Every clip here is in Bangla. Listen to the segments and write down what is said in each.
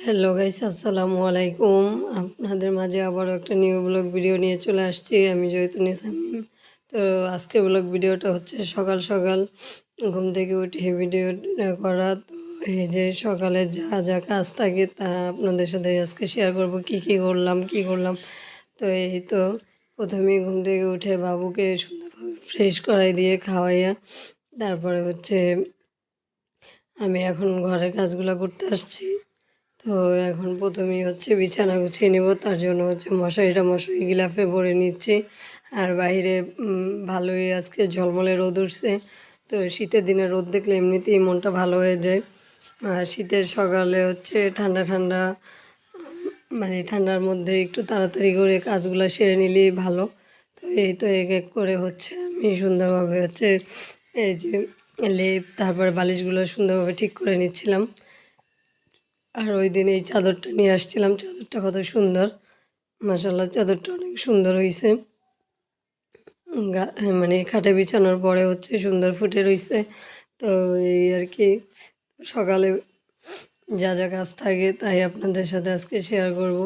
হ্যালো গাইস, আসসালামু আলাইকুম। আপনাদের মাঝে আবারও একটা নিউ ব্লগ ভিডিও নিয়ে চলে আসছি। আমি জয়তুনি শামীম। তো আজকে ব্লগ ভিডিওটা হচ্ছে সকাল সকাল ঘুম থেকে উঠে ভিডিও করা। তো এই যে সকালে যা যা কাজ থাকে তা আপনাদের সাথে আজকে শেয়ার করব, কি করলাম। তো এই তো প্রথমেই ঘুম থেকে উঠে বাবুকে সুন্দরভাবে ফ্রেশ করাই দিয়ে খাওয়াইয়া তারপরে হচ্ছে আমি এখন ঘরের কাজগুলো করতে আসছি। তো এখন প্রথমেই হচ্ছে বিছানা গুছিয়ে নেব, তার জন্য হচ্ছে মশারি গিলাফে ভরে নিচ্ছি। আর বাইরে ভালোই আজকে ঝলমলে রোদ উঠছে। তো শীতের দিনে রোদ দেখলে এমনিতেই মনটা ভালো হয়ে যায়। আর শীতের সকালে হচ্ছে ঠান্ডা ঠান্ডা, মানে ঠান্ডার মধ্যে একটু তাড়াতাড়ি করে কাজগুলো সেরে নিলেই ভালো। তো এই তো এক এক করে হচ্ছে আমি সুন্দরভাবে হচ্ছে এই যে লেপ তারপরে বালিশগুলো সুন্দরভাবে ঠিক করে নিচ্ছিলাম। আর ওই দিন এই চাদরটা নিয়ে আসছিলাম, চাদরটা কত সুন্দর, মাশাআল্লাহ চাদরটা অনেক সুন্দর হয়েছে। মানে খাটে বিছানোর পরে হচ্ছে সুন্দর ফুটে রয়েছে। তো এই আর কি, সকালে যা যা কাজ থাকে তাই আপনাদের সাথে আজকে শেয়ার করব।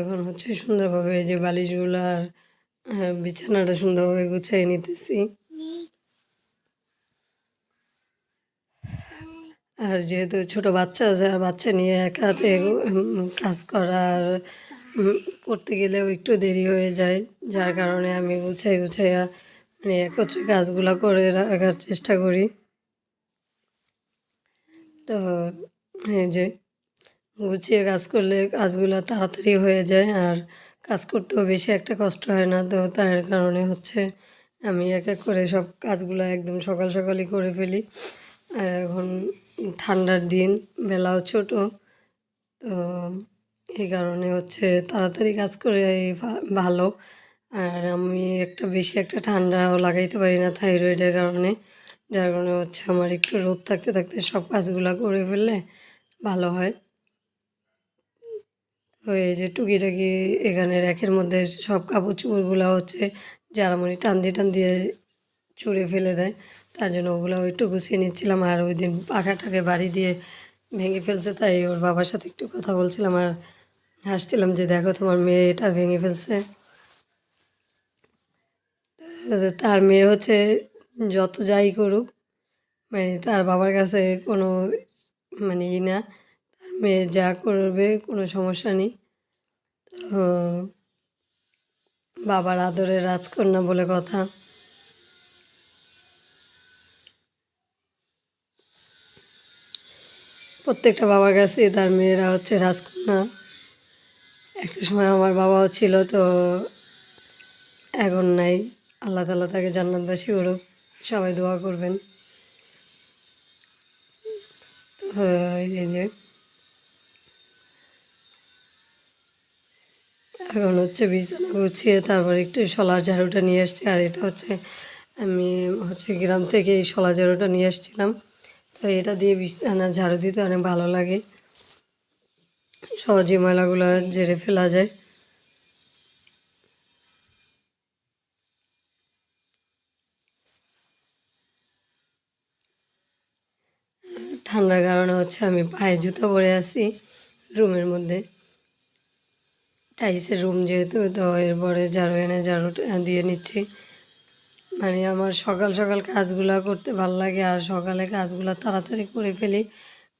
এখন হচ্ছে সুন্দরভাবে এই যে বালিশগুলো আর বিছানাটা সুন্দরভাবে গুছিয়ে নিতেছি। আর যেহেতু ছোট বাচ্চা আছে, আর বাচ্চা নিয়ে একা হাতে কাজ করার করতে গেলেও একটু দেরি হয়ে যায়, যার কারণে আমি গুছাইয়া মানে একত্রে কাজগুলো করে রাখার চেষ্টা করি। তো এই যে গুছিয়ে কাজ করলে কাজগুলো তাড়াতাড়ি হয়ে যায়, আর কাজ করতেও বেশি একটা কষ্ট হয় না। তো তার কারণে হচ্ছে আমি এক এক করে সব কাজগুলো একদম সকাল সকালই করে ফেলি। আর এখন ঠান্ডার দিন, বেলাও ছোট, তো এই কারণে হচ্ছে তাড়াতাড়ি কাজ করে ভালো। আর আমি বেশি একটা ঠান্ডাও লাগাইতে পারি না থাইরয়েডের কারণে, যার কারণে হচ্ছে আমার একটু রোদ থাকতে থাকতে সব কাজগুলো করে ফেললে ভালো হয়। তো এই যে টুকিটাকি এখানে র্যাকের মধ্যে সব কাপড় চোপড়গুলো হচ্ছে জারামণি টান দিয়ে ছুঁড়ে ফেলে দেয়, তার জন্য ওগুলো একটু গুছিয়ে নিচ্ছিলাম। আর ওই দিন পাখাটাকে বাড়ি দিয়ে ভেঙে ফেলছে, তাই ওর বাবার সাথে একটু কথা বলছিলাম আর হাসছিলাম যে দেখো তোমার মেয়ে এটা ভেঙে ফেলছে। তার মেয়ে হচ্ছে যত যাই করুক, মানে তার বাবার কাছে কোনো মানে না, তার মেয়ে যা করবে কোনো সমস্যা নেই। তো বাবার আদরের রাজকন্যা বলে কথা। প্রত্যেকটা বাবার কাছে তার মেয়েরা হচ্ছে রাজকন্যা। একটা সময় আমার বাবাও ছিল, তো এখন নাই। আল্লাহ তাআলা তাকে জান্নাতবাসী করুক, সবাই দোয়া করবেন। তো এই যে এখন হচ্ছে বিছানা গুছিয়ে তারপর একটু শলার ঝাড়ুটা নিয়ে আসছি। আর এটা হচ্ছে আমি হচ্ছে গ্রাম থেকে এই শলা ঝাড়ুটা নিয়ে আসছিলাম। তো এটা দিয়ে বিছানা ঝাড়ু দিতে অনেক ভালো লাগে, সহজে ময়লাগুলো ঝেড়ে ফেলা যায়। ঠান্ডার কারণে হচ্ছে আমি পায়ে জুতো পরে আছি রুমের মধ্যে, টাইসের রুম যেহেতু, তো এরপরে ঝাড়ু এনে ঝাড়ুটা দিয়ে নিচ্ছি। মানে আমার সকাল সকাল কাজগুলো করতে ভালো লাগে, আর সকালে কাজগুলো তাড়াতাড়ি করে ফেলি।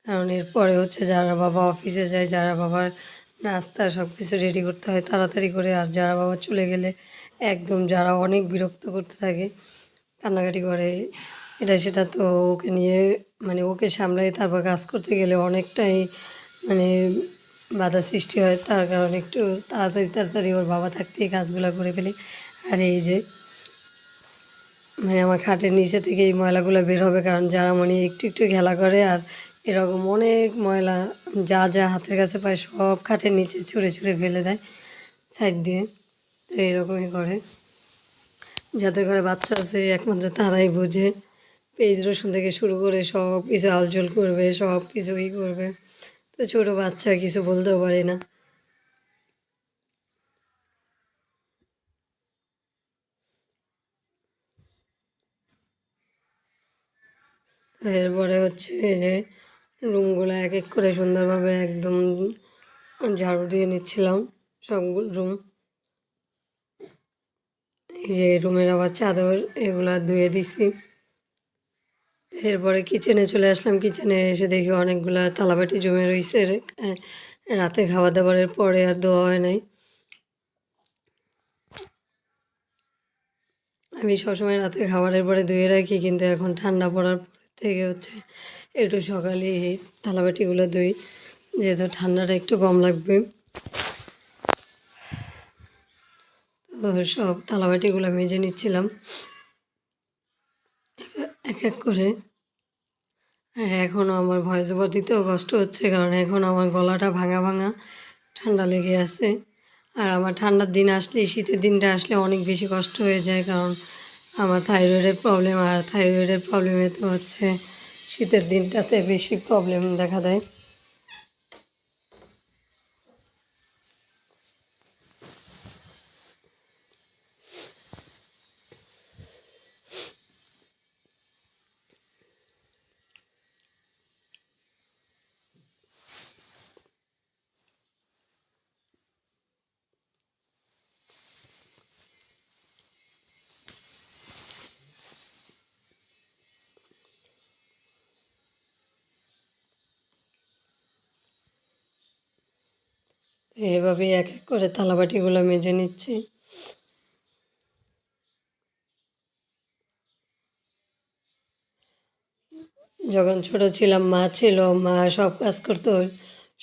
কারণ এরপরে হচ্ছে যারা বাবা অফিসে যায়, যারা বাবার নাস্তা সব কিছু রেডি করতে হয় তাড়াতাড়ি করে। আর যারা বাবা চলে গেলে একদম যারা অনেক বিরক্ত করতে থাকে, কান্নাকাটি করে এটা সেটা, তো ওকে নিয়ে মানে ওকে সামলাই তারপর কাজ করতে গেলে অনেকটাই মানে বাধা সৃষ্টি হয়। তার কারণে একটু তাড়াতাড়ি ওর বাবা থাকতেই কাজগুলো করে ফেলি। আর এই যে মানে আমার খাটের নিচে থেকে এই ময়লাগুলো বের হবে, কারণ যারা মানে একটু একটু খেলা করে আর এরকম অনেক ময়লা যা যা হাতের কাছে পায় সব খাটের নিচে ছুঁড়ে ফেলে দেয় সাইড দিয়ে। তো এরকমই করে, যাদের ঘরে বাচ্চা আছে একমাত্র তারাই বোঝে। পেঁয়াজ রসুন থেকে শুরু করে সব কিছু আলঝোল করবে, সব কিছুই করবে। তো ছোটো বাচ্চা কিছু বলতেও পারে না। এরপরে হচ্ছে এই যে রুমগুলো এক এক করে সুন্দরভাবে একদম ঝাড়ু দিয়ে নিচ্ছিলাম সবগুলো রুম। এই যে রুমের আবার চাদর এগুলা ধুয়ে দিছি। এরপরে কিচেনে চলে আসলাম। কিচেনে এসে দেখি অনেকগুলা থালাবাটি জমে রয়েছে। রাতে খাওয়া দাওয়ার পরে আর ধোয়া হয় নাই। আমি সবসময় রাতে খাবারের পরে ধুয়ে রাখি, কিন্তু এখন ঠান্ডা পড়ার পর থেকে হচ্ছে একটু সকালে এই থালাবাটিগুলো ধুই, যেহেতু ঠান্ডাটা একটু কম লাগবে। তো সব থালাবাটিগুলো মেজে নিচ্ছিলাম এক এক করে। আর এখনও আমার ভয়েস ওভার দিতেও কষ্ট হচ্ছে, কারণ এখন আমার গলাটা ভাঙা ভাঙা, ঠান্ডা লেগে আছে। আর আমার ঠান্ডার দিন আসলে, শীতের দিনটা আসলে অনেক বেশি কষ্ট হয়ে যায়, কারণ আমার থাইরয়েডের প্রবলেম। আর থাইরয়েডের প্রবলেমে তো হচ্ছে শীতের দিনটাতে বেশি প্রবলেম দেখা দেয়। এভাবেই এক এক করে থালাবাটিগুলো মেজে নিচ্ছি। যখন ছোট ছিলাম মা ছিল, মা সব কাজ করতো।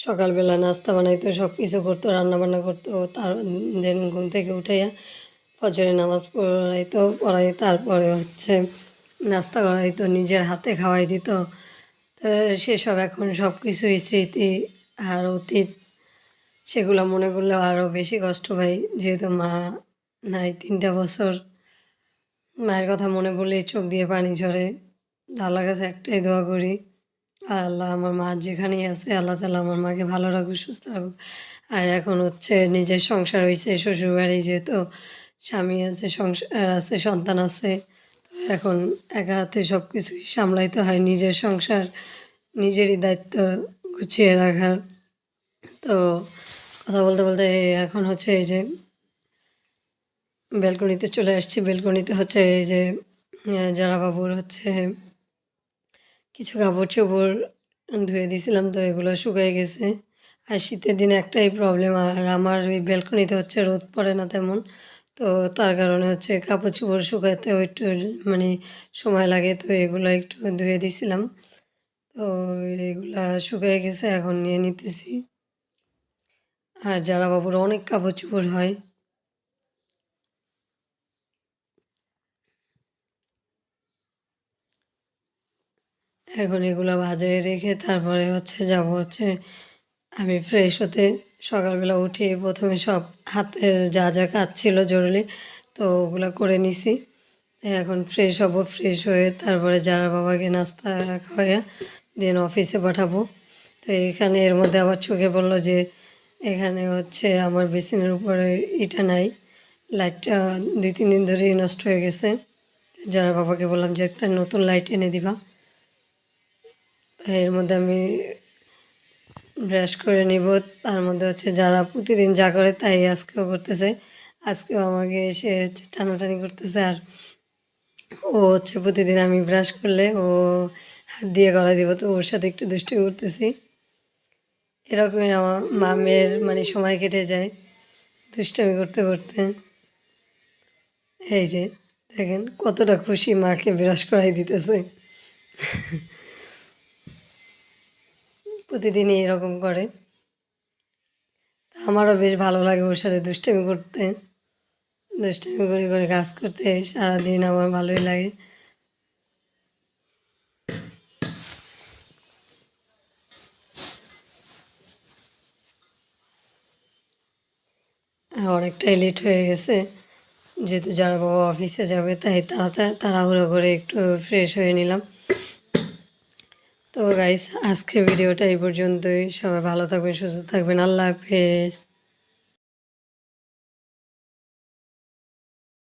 সকালবেলা নাস্তা বানাইতো, সব কিছু করতো, রান্নাবান্না করতো। তার দেন ঘুম থেকে উঠাইয়া ফজরের নামাজ পড়াই, তারপরে হচ্ছে নাস্তা করাইতো, নিজের হাতে খাওয়াই দিত। তো সেসব এখন সব কিছুই স্মৃতি আর অতীত। সেগুলো মনে করলে আরও বেশি কষ্ট পাই, যেহেতু মা নাই 3টা বছর। মায়ের কথা মনে পড়লেই চোখ দিয়ে পানি ঝরে। আল্লাহর কাছে একটাই দোয়া করি, আল্লাহ আমার মা যেখানেই আছে, আল্লাহ তাআলা আমার মাকে ভালো রাখুক, সুস্থ রাখুক। আর এখন হচ্ছে নিজের সংসার হয়েছে, শ্বশুরবাড়ি যেহেতু, স্বামী আছে, সংসার আছে, সন্তান আছে। তো এখন একা হাতে সব কিছুই সামলাইতে হয়, নিজের সংসার নিজেরই দায়িত্ব গুছিয়ে রাখার। তো কথা বলতে বলতে এখন হচ্ছে এই যে ব্যালকনিতে চলে আসছি। ব্যালকনিতে হচ্ছে এই যে যারা বাবুর হচ্ছে কিছু কাপড়-চোপড় ধুয়ে দিয়েছিলাম, তো এগুলো শুকায় গেছে। আর শীতের দিনে একটাই প্রবলেম, আর আমার ওই ব্যালকনিতে হচ্ছে রোদ পড়ে না তেমন। তো তার কারণে হচ্ছে কাপড়-চোপড় শুকাতেও একটু মানে সময় লাগে। তো এগুলো একটু ধুয়ে দিয়েছিলাম। তো এগুলা শুকায় গেছে, এখন নিয়ে নিতেছি। আর যারা বাবুর অনেক কাপড়-চোপড় হয়। এখন এগুলা ভাজায় রেখে তারপরে হচ্ছে যাব হচ্ছে আমি ফ্রেশ হতে। সকালবেলা উঠে প্রথমে সব হাতের যা যা কাজ ছিল জরুরি, তো ওগুলো করে নিছি। এখন ফ্রেশ হব, ফ্রেশ হয়ে তারপরে যারা বাবাকে নাস্তা খাওয়াইয়া দেন অফিসে পাঠাবো। তো এখানে এর মধ্যে আবার চোখে পড়লো যে এখানে হচ্ছে আমার বেসিনের উপরে এটা নাই, লাইটটা 2-3 দিন ধরেই নষ্ট হয়ে গেছে। যারা বাবাকে বললাম যে একটা নতুন লাইট এনে দিবা। এর মধ্যে আমি ব্রাশ করে নিব। তার মধ্যে হচ্ছে যারা প্রতিদিন যা করে তাই আজকেও করতেছে। আজকেও আমাকে এসে হচ্ছে টানাটানি করতেছে। আর ও হচ্ছে প্রতিদিন আমি ব্রাশ করলে ও হাত দিয়ে গলায় দিব, তো ওর সাথে একটু দুষ্টুমি করতেছি। এরকমই আমার মেয়ের মানে সময় কেটে যায় দুষ্টামি করতে করতে। এই যে দেখেন কতটা খুশি, মাকে ব্রাশ করাই দিতেছে। প্রতিদিনই এরকম করে। আমারও বেশ ভালো লাগে ওর সাথে দুষ্টামি করতে। দুষ্টামি করে করে কাজ করতে সারাদিন আমার ভালোই লাগে। অনেকটাই লেট হয়ে গেছে, যেহেতু যারা বাবা অফিসে যাবে, তাই তাড়াহুড়ো করে একটু ফ্রেশ হয়ে নিলাম। তো গাইস, আজকে ভিডিওটা এই পর্যন্তই। সবাই ভালো থাকবেন, সুস্থ থাকবেন। আল্লাহ হাফেজ।